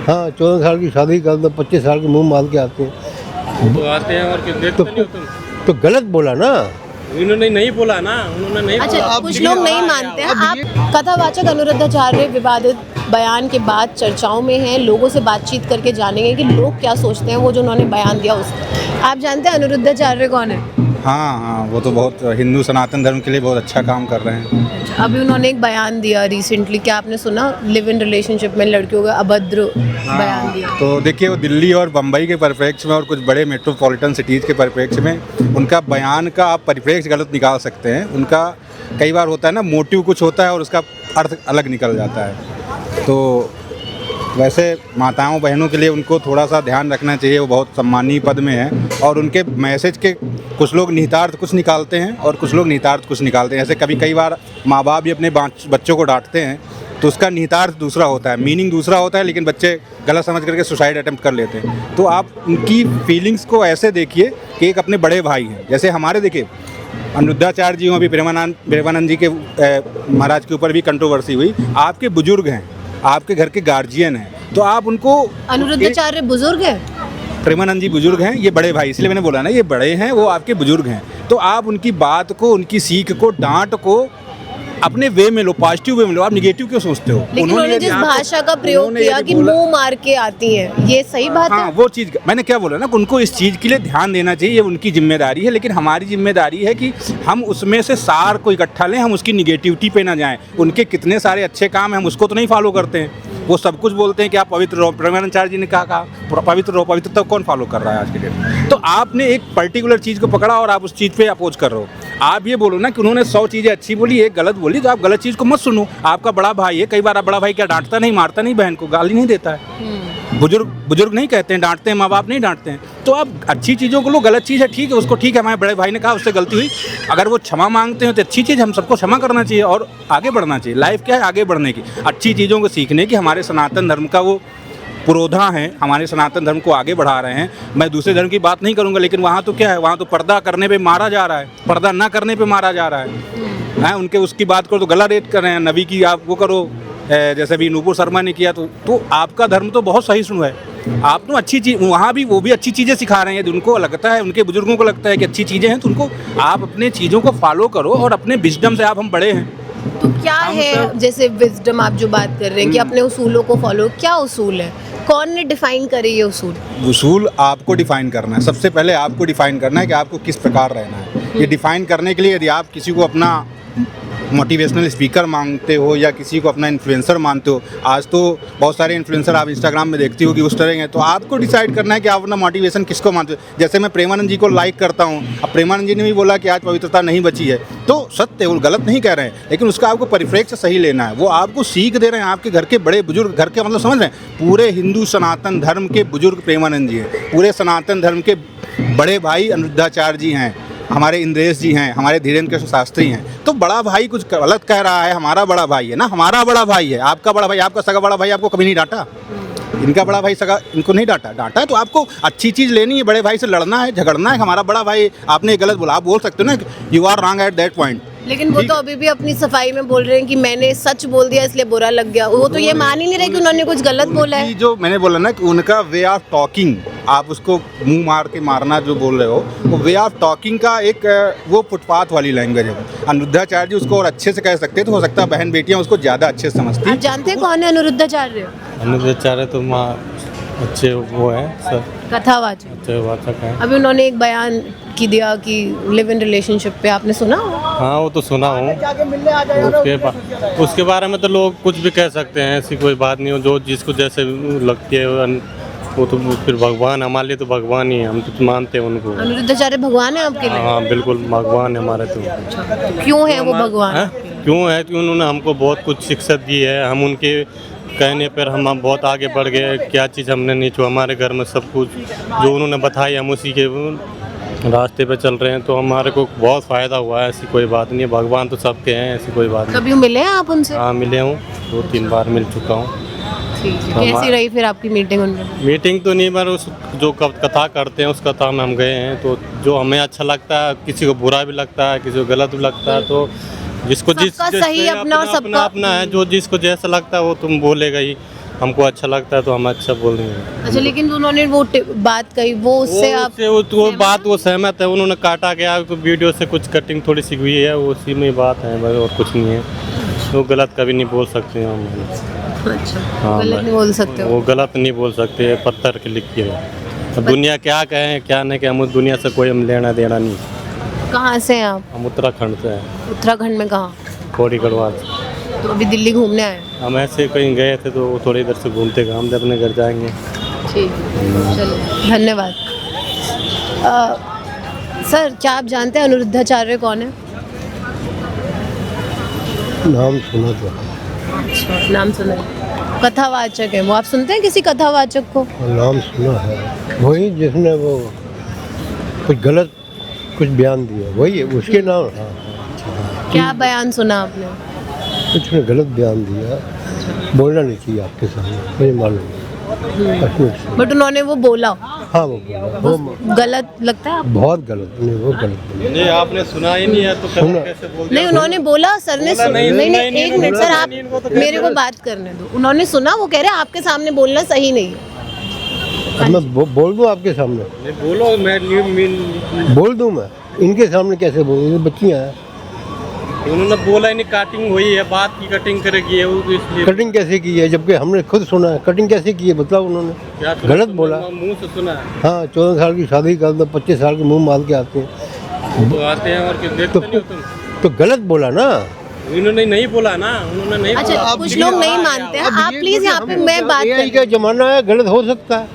हाँ 14 साल की शादी कर दो, 25 साल के मुंह मार के आते हैं। तो आते हैं और क्यों देखते नहीं हो तुम? तो गलत बोला ना। उन्होंने नहीं बोला ना, उन्होंने नहीं बोला। अच्छा, कुछ लोग नहीं मानते हैं। आप कथावाचक अनिरुद्धाचार्य विवादित बयान के बाद चर्चाओं में हैं, लोगों से बातचीत करके जानेंगे कि लोग क्या सोचते हैं वो जो उन्होंने बयान दिया उस। आप जानते हैं अनिरुद्धाचार्य कौन है? हाँ, वो तो बहुत हिंदू सनातन धर्म के लिए बहुत अच्छा काम कर रहे हैं। अभी उन्होंने एक बयान दिया रिसेंटली, क्या आपने सुना? लिव इन रिलेशनशिप में लड़कियों का अभद्र बयान दिया। तो देखिए, वो दिल्ली और बम्बई के परिप्रेक्ष्य में और कुछ बड़े मेट्रोपॉलिटन सिटीज़ के परिप्रेक्ष्य में उनका बयान का आप परिप्रेक्ष्य गलत निकाल सकते हैं। उनका कई बार होता है ना, मोटिव कुछ होता है और उसका अर्थ अलग निकल जाता है। तो वैसे माताओं बहनों के लिए उनको थोड़ा सा ध्यान रखना चाहिए। वो बहुत सम्मानीय पद में है और उनके मैसेज के कुछ लोग निहितार्थ कुछ निकालते हैं और कुछ लोग निहितार्थ कुछ निकालते हैं। जैसे कई बार माँ बाप भी अपने बच्चों को डांटते हैं तो उसका निहितार्थ दूसरा होता है, मीनिंग दूसरा होता है, लेकिन बच्चे गलत समझ करके सुसाइड अटेम्प्ट कर लेते हैं। तो आप उनकी फीलिंग्स को ऐसे देखिए कि एक अपने बड़े भाई हैं। जैसे हमारे देखिए अनिरुद्धाचार्य जी, अभी प्रेमानंद जी के महाराज के ऊपर भी कंट्रोवर्सी हुई। आपके बुजुर्ग हैं, आपके घर के गार्जियन हैं, तो आप उनको। अनिरुद्धाचार्य बुजुर्ग है? प्रेमानंद जी बुजुर्ग हैं, ये बड़े भाई, इसलिए मैंने बोला ना ये बड़े हैं, वो आपके बुजुर्ग हैं। तो आप उनकी बात को, उनकी सीख को, डांट को अपने वे में लो, पॉजिटिव वे में लो। आप निगेटिव क्यों सोचते हो? लेकिन उन्होंने जिस भाषा का प्रयोग किया कि मुंह मार के आती है, ये सही बात है? हाँ, वो चीज़ मैंने क्या बोला ना, उनको इस चीज़ के लिए ध्यान देना चाहिए, ये उनकी जिम्मेदारी है। लेकिन हमारी जिम्मेदारी है कि हम उसमें से सार को इकट्ठा लें, हम उसकी निगेटिविटी पे ना जाएं। उनके कितने सारे अच्छे काम हैं, हम उसको तो नहीं फॉलो करते हैं। वो सब कुछ बोलते हैं कि आप पवित्र रहो। प्रेमानंदाचार्य जी ने कहा पवित्र रहो, पवित्रता कौन फॉलो कर रहा है आज के डेट में? तो आपने एक पर्टिकुलर चीज़ को पकड़ा और आप उस चीज़ पे अपोज कर रहे हो। आप ये बोलो ना कि उन्होंने 100 चीज़ें अच्छी बोली, एक गलत बोली, तो आप गलत चीज़ को मत सुनो। आपका बड़ा भाई है, कई बार आप बड़ा भाई क्या डांटता नहीं, मारता नहीं, बहन को गाली नहीं देता है। बुजुर्ग नहीं कहते हैं, डांटते हैं, माँ बाप नहीं डांटते हैं। तो आप अच्छी चीज़ों को लो, गलत चीज़ है ठीक है, उसको ठीक है, हमारे बड़े भाई ने कहा उससे गलती हुई, अगर वो क्षमा मांगते हैं तो अच्छी चीज़, हम सबको क्षमा करना चाहिए और आगे बढ़ना चाहिए। लाइफ क्या है? आगे बढ़ने की, अच्छी चीज़ों को सीखने की। हमारे सनातन धर्म का वो पुरोधा हैं, हमारे सनातन धर्म को आगे बढ़ा रहे हैं। मैं दूसरे धर्म की बात नहीं करूँगा, लेकिन वहाँ तो क्या है, वहाँ तो पर्दा करने पे मारा जा रहा है, पर्दा ना करने पे मारा जा रहा है। उनके उसकी बात करो तो गला रेट कर रहे हैं, नबी की आप वो करो, जैसे भी नूपुर शर्मा ने किया। तो आपका धर्म तो बहुत सही सुन है। आप तो अच्छी चीज़, वहाँ भी वो भी अच्छी चीज़ें सिखा रहे हैं। उनको लगता है, उनके बुजुर्गों को लगता है कि अच्छी चीज़ें हैं, तो उनको आप अपने चीज़ों को फॉलो करो और अपने विजडम से, आप हम बड़े हैं। तो क्या है, जैसे विजडम आप जो बात कर रहे हैं कि अपने उसूलों को फॉलो, क्या उसूल है? कौन ने डिफाइन करे ये उसूल? उसूल आपको डिफाइन करना है। सबसे पहले आपको डिफाइन करना है कि आपको किस प्रकार रहना है। ये डिफाइन करने के लिए यदि आप किसी को अपना मोटिवेशनल स्पीकर मानते हो या किसी को अपना इन्फ्लुएंसर मानते हो, आज तो बहुत सारे इन्फ्लुएंसर आप इंस्टाग्राम में देखती हो कि उस तरह हैं, तो आपको डिसाइड करना है कि आप अपना मोटिवेशन किसको मानते हो। जैसे मैं प्रेमानंद जी को लाइक करता हूँ, अब प्रेमानंद जी ने भी बोला कि आज पवित्रता नहीं बची है, तो सत्य, वो गलत नहीं कह रहे हैं, लेकिन उसका आपको परिप्रेक्ष्य सही लेना है। वो आपको सीख दे रहे हैं, आपके घर के बड़े बुजुर्ग, घर के मतलब समझ रहे हैं, पूरे हिंदू सनातन धर्म के बुजुर्ग प्रेमानंद जी हैं, पूरे सनातन धर्म के बड़े भाई अनिरुद्धाचार्य जी हैं, हमारे इंद्रेश जी हैं, हमारे धीरेन्द्र कृष्ण शास्त्री हैं। तो बड़ा भाई कुछ गलत कह रहा है, हमारा बड़ा भाई है ना, हमारा बड़ा भाई है। आपका बड़ा भाई, आपका सगा बड़ा भाई आपको कभी नहीं डांटा? इनका बड़ा भाई सगा इनको नहीं डांटा है। तो आपको अच्छी चीज़ लेनी है, बड़े भाई से लड़ना है, झगड़ना है। हमारा बड़ा भाई, आपने गलत बोला, आप बोल सकते हो ना, you are wrong at that point. लेकिन वो तो अभी भी अपनी सफाई में बोल रहे हैं कि मैंने सच बोल दिया इसलिए बुरा लग गया। वो तो ये मान ही नहीं रहे कि उन्होंने कुछ गलत बोला है। जो मैंने बोला ना कि उनका वे ऑफ टॉकिंग, आप उसको मुंह मार के मारना जो बोल रहे हो, वो वे ऑफ टॉकिंग का एक वो फुटपाथ वाली लैंग्वेज है। अनिरुद्धाचार्य जी उसको और अच्छे से कह सकते हैं, तो हो सकता है बहन बेटियां उसको ज़्यादा अच्छे से समझती हैं। आप जानते हैं कौन है अनिरुद्धाचार्य? अनिरुद्धाचार्य तो अच्छे वो है सर, कथावाचक, अच्छे वाचक हैं। अभी उन्होंने एक बयान की दिया कि लिव इन रिलेशनशिप पे, आपने सुना? हाँ, वो तो सुना हूँ। उसके बारे में तो लोग कुछ भी कह सकते हैं, ऐसी कोई बात नहीं हो। जो जिसको जैसे लगती है वो तो फिर भगवान, हमारे लिए तो भगवान ही है, हम तो मानते हैं उनको। अनिरुद्धाचार्य भगवान है आपके लिए? हाँ बिल्कुल, भगवान है हमारे तो। क्यों है वो भगवान? क्यों है कि उन्होंने हमको बहुत कुछ शिक्षा दी है, हम उनके कहने पर हम बहुत आगे बढ़ गए। क्या चीज़ हमने नहीं छुआ, हमारे घर में सब कुछ जो उन्होंने बताई हम उसी के रास्ते पे चल रहे हैं, तो हमारे को बहुत फ़ायदा हुआ है। ऐसी कोई बात नहीं है, भगवान तो सबके हैं, ऐसी कोई बात नहीं। कभी मिले हैं आप उनसे? हाँ मिले हूँ, 2-3 बार मिल चुका हूँ। कैसी रही फिर आपकी मीटिंग उनमें? मीटिंग तो नहीं, पर उस जो कथा करते हैं उस कथा में हम गए हैं, तो जो हमें अच्छा लगता है, किसी को बुरा भी लगता है, किसी को गलत भी लगता है, तो जिसको जिस सही अपना और सबका अपना है, जो जिसको जैसा लगता है वो तुम बोलेगा ही। हमको अच्छा लगता है तो हम अच्छा बोल देंगे। अच्छा, लेकिन उन्होंने वो बात कही, वो उससे आप वो बात वो सहमत है, उन्होंने काटा गया वीडियो से कुछ कटिंग थोड़ी सी हुई है, वो उसी में बात है बस, और कुछ नहीं है। वो गलत कभी नहीं बोल सकते हम। अच्छा, हाँ, गलत नहीं बोल सकते हो। वो गलत नहीं बोल सकते, पत्थर के लिखी है। अब दुनिया क्या कहे क्या नहीं कहे, हम उस दुनिया से कोई हम लेना देना नहीं। कहाँ से हैं आप? हम उत्तराखंड से हैं। उत्तराखंड में कहाँ? पौड़ी गढ़वाल। तो अभी दिल्ली घूमने आए? हम ऐसे कहीं गए थे तो थोड़े इधर से घूमते गए, हम अपने घर जाएंगे। ठीक, चलो धन्यवाद। सर, क्या आप जानते हैं अनिरुद्धाचार्य कौन है? नाम सुना तो नाम सुना है। कथावाचक है वो, आप सुनते हैं किसी कथावाचक को? नाम सुना है, वही जिसने वो कुछ गलत कुछ बयान दिया, वही है उसके नाम। हाँ, क्या बयान सुना आपने? कुछ ने गलत बयान दिया, बोलना नहीं चाहिए आपके सामने, मुझे मालूम है। बट उन्होंने वो बोला। हाँ वो बोला, वो गलत लगता है आपको? बहुत गलत, नहीं वो गलत बोला। नहीं, आपने सुना ही नहीं है तो सुना। कैसे बोल? नहीं, उन्होंने बोला, सर ने सुना। नहीं, नहीं, नहीं, एक मिनट सर, आप मेरे को बात करने दो। उन्होंने सुना, वो कह रहे हैं आपके सामने बोलना सही नहीं है। अब मैं बोल दूँ आपके सामने? नहीं बोलो, मैं बोल दूँ मैं? इनके सामने कैसे बोलूँ, ये बच्चियाँ हैं। उन्होंने बोला ही नहीं, कटिंग हुई है, बात की कटिंग करेगी है वो, तो इसलिए। कटिंग कैसे की है जबकि हमने खुद सुना है? कटिंग कैसे की है बताओ उन्होंने? क्या सुना? गलत बोला। मुंह से सुना है। हाँ, 14 साल की शादी कर दो, 25 साल के मुंह मार के आते हैं तो आते हैं और देखते नहीं हो तुम। तो गलत बोला ना। उन्होंने नहीं बोला ना, उन्होंने नहीं अच्छा, बोला। कुछ लोग नहीं मानते हैं। आप प्लीज यहाँ पे मैं बात AI का जमाना है, गलत हो सकता है,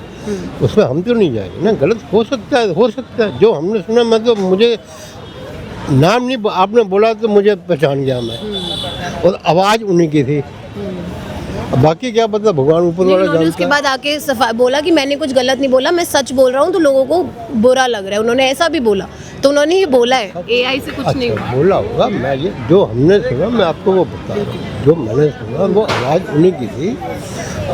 उसमें हम तो नहीं जाएंगे ना। गलत हो सकता है। जो हमने सुना, मैं तो मुझे नाम नहीं, आपने बोला तो मुझे पहचान गया मैं, और आवाज़ उन्हीं की थी। अब बाकी क्या पता, भगवान ऊपर वाला उन्होंने उसके जानता है। बाद आके सफा बोला कि मैंने कुछ गलत नहीं बोला, मैं सच बोल रहा हूँ, तो लोगों को बुरा लग रहा है। उन्होंने ऐसा भी बोला, तो उन्होंने ये बोला है, AI से कुछ नहीं हुआ। अच्छा, बोला होगा। मैं ये जो हमने सुना, मैं आपको वो बता रहा हूँ। जो मैंने सुना वो आवाज़ उन्हीं की थी।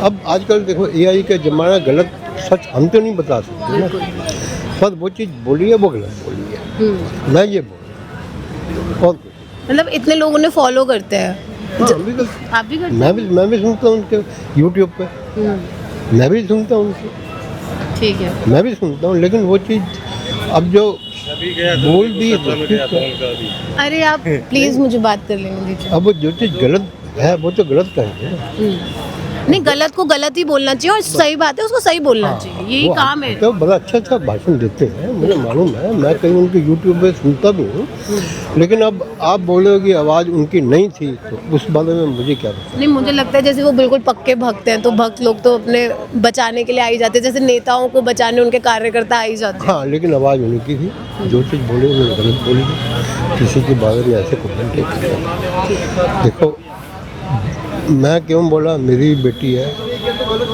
अब आजकल देखो AI का जमाना, गलत सच हम तो नहीं बता सकते ना। पर वो चीज़ बोली है, वो गलत बोली है, मैं ये बोल रहा हूँ। और मतलब इतने लोग उन्हें फॉलो करते हैं। हाँ, हम भी करते हैं। आप भी करते हैं? मैं भी सुनता हूँ उनके यूट्यूब पे, मैं भी सुनता हूँ उनसे, ठीक है। मैं भी सुनता हूँ। लेकिन वो चीज़ अब जो बोल दी, अरे आप प्लीज मुझे बात कर लेने दीजिए। अब वो जो चीज़ गलत है वो तो गलत कहेंगे ना। नहीं, गलत को गलत ही बोलना चाहिए, और सही बात है उसको सही बोलना चाहिए, यही वो काम है। तो बड़ा अच्छा भाषण देते हैं, मुझे मालूम है। मैं कहीं उनके यूट्यूब पे सुनता भी हूँ। लेकिन अब आप बोलोगे कि आवाज़ उनकी नहीं थी, तो उस बारे में मुझे क्या पता। नहीं, मुझे लगता है जैसे वो बिल्कुल पक्के भक्त हैं, तो भक्त लोग तो अपने बचाने के लिए आ ही जाते हैं, जैसे नेताओं को बचाने उनके कार्यकर्ता आ ही जाते हैं। हाँ, लेकिन आवाज़ उन्हीं की थी। जो चीज़ बोली उन्होंने गलत बोली, किसी के बारे में ऐसे कमेंट नहीं किया। देखो, मैं क्यों बोला, मेरी बेटी है,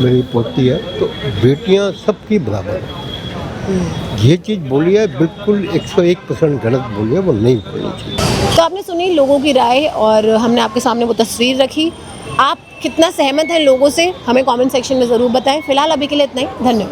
मेरी पोती है, तो बेटियां सबकी बराबर हैं। ये चीज़ बोली है बिल्कुल 101% गलत बोली है, वो नहीं बोलनी चाहिए। तो आपने सुनी लोगों की राय, और हमने आपके सामने वो तस्वीर रखी। आप कितना सहमत हैं लोगों से, हमें कमेंट सेक्शन में ज़रूर बताएं। फिलहाल अभी के लिए इतना ही, धन्यवाद।